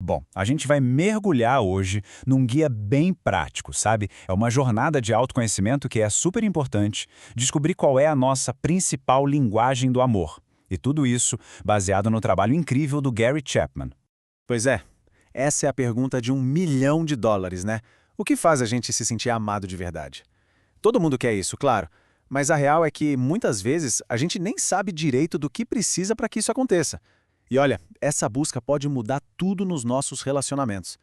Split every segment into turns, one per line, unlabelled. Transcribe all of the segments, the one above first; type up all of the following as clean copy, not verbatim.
Bom, a gente vai mergulhar hoje num guia bem prático, sabe? É uma jornada de autoconhecimento que é super importante, descobrir qual é a nossa principal linguagem do amor. E tudo isso baseado no trabalho incrível do Gary Chapman.
Pois é, essa é a pergunta de US$ 1 milhão, né? O que faz a gente se sentir amado de verdade? Todo mundo quer isso, claro, mas a real é que muitas vezes a gente nem sabe direito do que precisa para que isso aconteça. E olha, essa busca pode mudar tudo nos nossos relacionamentos.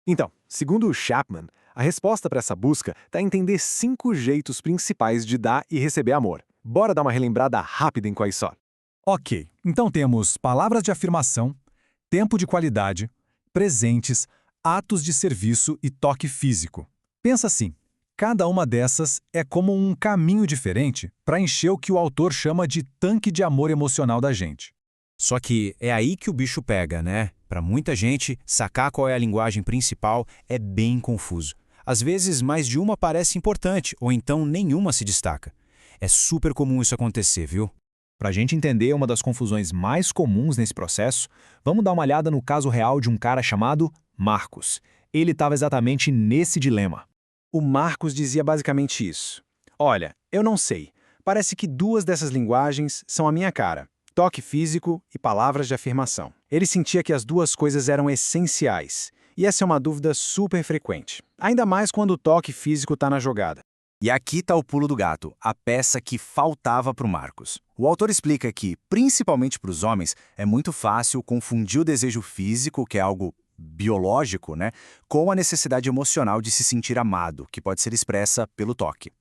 Então, segundo o Chapman, a resposta para essa busca está em entender 5 jeitos principais de dar e receber amor. Bora dar uma relembrada rápida em quais só.
Ok, então temos palavras de afirmação, tempo de qualidade, presentes, atos de serviço e toque físico. Pensa assim, cada uma dessas é como um caminho diferente para encher o que o autor chama de tanque de amor emocional da gente.
Só que é aí que o bicho pega, né? Para muita gente, sacar qual é a linguagem principal é bem confuso. Às vezes, mais de uma parece importante, ou então nenhuma se destaca. É super comum isso acontecer, viu?
Para a gente entender uma das confusões mais comuns nesse processo, vamos dar uma olhada no caso real de um cara chamado Marcos. Ele estava exatamente nesse dilema.
O Marcos dizia basicamente isso. Olha, eu não sei. Parece que 2 dessas linguagens são a minha cara. Toque físico e palavras de afirmação. Ele sentia que as 2 coisas eram essenciais. E essa é uma dúvida super frequente. Ainda mais quando o toque físico está na jogada.
E aqui está o pulo do gato, a peça que faltava para o Marcos. O autor explica que, principalmente para os homens, é muito fácil confundir o desejo físico, que é algo biológico, né, com a necessidade emocional de se sentir amado, que pode ser expressa pelo toque.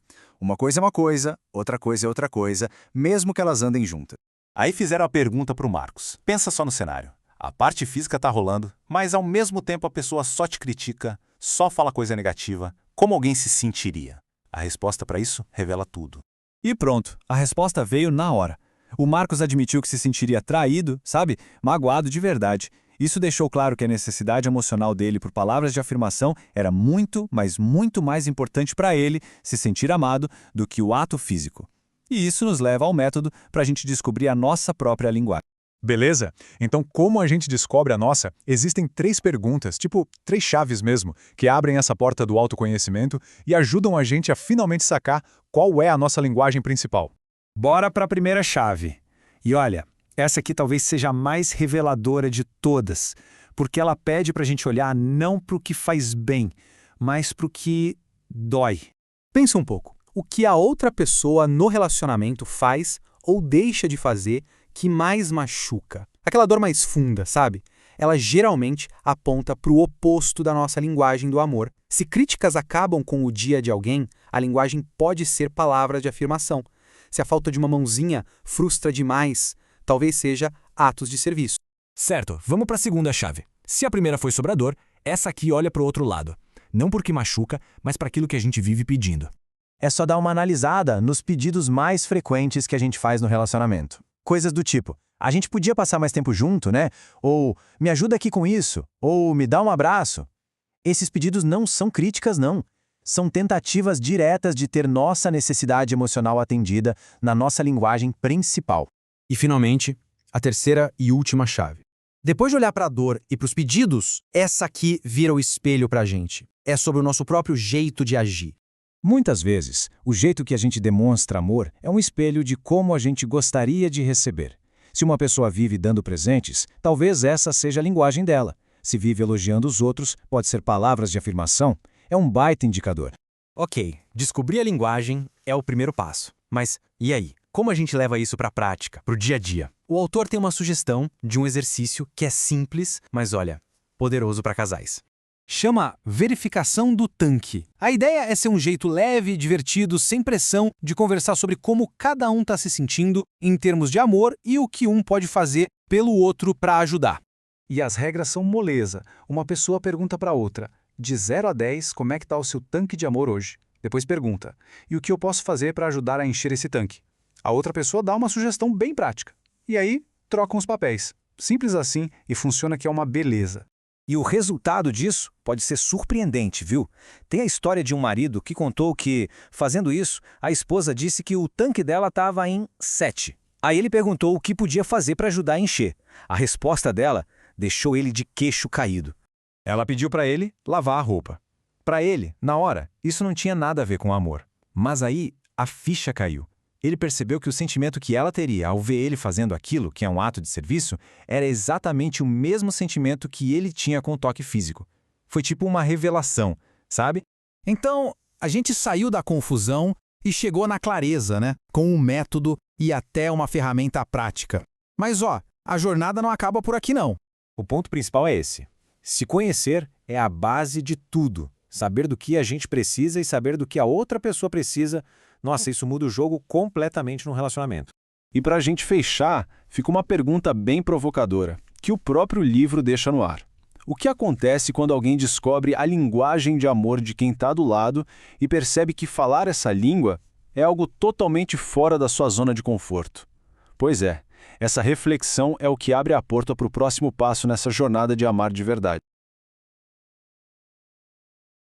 Uma coisa é uma coisa, outra coisa é outra coisa, mesmo que elas andem juntas.
Aí fizeram a pergunta para o Marcos. Pensa só no cenário. A parte física está rolando, mas ao mesmo tempo a pessoa só te critica, só fala coisa negativa. Como alguém se sentiria? A resposta para isso revela tudo.
E pronto, a resposta veio na hora. O Marcos admitiu que se sentiria traído, sabe? Magoado de verdade. Isso deixou claro que a necessidade emocional dele por palavras de afirmação era muito, mas muito mais importante para ele se sentir amado do que o ato físico. E isso nos leva ao método para a gente descobrir a nossa própria linguagem.
Beleza? Então, como a gente descobre a nossa, existem 3 perguntas, tipo 3 chaves mesmo, que abrem essa porta do autoconhecimento e ajudam a gente a finalmente sacar qual é a nossa linguagem principal.
Bora para a primeira chave. E olha, essa aqui talvez seja a mais reveladora de todas, porque ela pede para a gente olhar não para o que faz bem, mas para o que dói.
Pensa um pouco. O que a outra pessoa no relacionamento faz ou deixa de fazer que mais machuca? Aquela dor mais funda, sabe? Ela geralmente aponta para o oposto da nossa linguagem do amor. Se críticas acabam com o dia de alguém, a linguagem pode ser palavras de afirmação. Se a falta de uma mãozinha frustra demais, talvez seja atos de serviço.
Certo, vamos para a segunda chave. Se a primeira foi sobre a dor, essa aqui olha para o outro lado. Não porque machuca, mas para aquilo que a gente vive pedindo.
É só dar uma analisada nos pedidos mais frequentes que a gente faz no relacionamento. Coisas do tipo, a gente podia passar mais tempo junto, né? Ou, me ajuda aqui com isso. Ou, me dá um abraço. Esses pedidos não são críticas, não. São tentativas diretas de ter nossa necessidade emocional atendida na nossa linguagem principal.
E, finalmente, a terceira e última chave. Depois de olhar para a dor e para os pedidos, essa aqui vira o espelho para a gente. É sobre o nosso próprio jeito de agir.
Muitas vezes, o jeito que a gente demonstra amor é um espelho de como a gente gostaria de receber. Se uma pessoa vive dando presentes, talvez essa seja a linguagem dela. Se vive elogiando os outros, pode ser palavras de afirmação. É um baita indicador.
Ok, descobrir a linguagem é o primeiro passo. Mas e aí? Como a gente leva isso para a prática, para o dia a dia? O autor tem uma sugestão de um exercício que é simples, mas olha, poderoso para casais. Chama verificação do tanque. A ideia é ser um jeito leve, divertido, sem pressão, de conversar sobre como cada um está se sentindo em termos de amor e o que um pode fazer pelo outro para ajudar.
E as regras são moleza. Uma pessoa pergunta para outra, de 0 a 10, como é que está o seu tanque de amor hoje? Depois pergunta, e o que eu posso fazer para ajudar a encher esse tanque? A outra pessoa dá uma sugestão bem prática. E aí, trocam os papéis. Simples assim e funciona que é uma beleza.
E o resultado disso pode ser surpreendente, viu? Tem a história de um marido que contou que, fazendo isso, a esposa disse que o tanque dela estava em 7. Aí ele perguntou o que podia fazer para ajudar a encher. A resposta dela deixou ele de queixo caído.
Ela pediu para ele lavar a roupa. Para ele, na hora, isso não tinha nada a ver com amor. Mas aí, a ficha caiu. Ele percebeu que o sentimento que ela teria ao ver ele fazendo aquilo, que é um ato de serviço, era exatamente o mesmo sentimento que ele tinha com o toque físico. Foi tipo uma revelação, sabe?
Então, a gente saiu da confusão e chegou na clareza, né? Com um método e até uma ferramenta prática. Mas a jornada não acaba por aqui não.
O ponto principal é esse. Se conhecer é a base de tudo. Saber do que a gente precisa e saber do que a outra pessoa precisa, nossa, isso muda o jogo completamente no relacionamento.
E para a gente fechar, fica uma pergunta bem provocadora, que o próprio livro deixa no ar. O que acontece quando alguém descobre a linguagem de amor de quem está do lado e percebe que falar essa língua é algo totalmente fora da sua zona de conforto? Pois é, essa reflexão é o que abre a porta para o próximo passo nessa jornada de amar de verdade.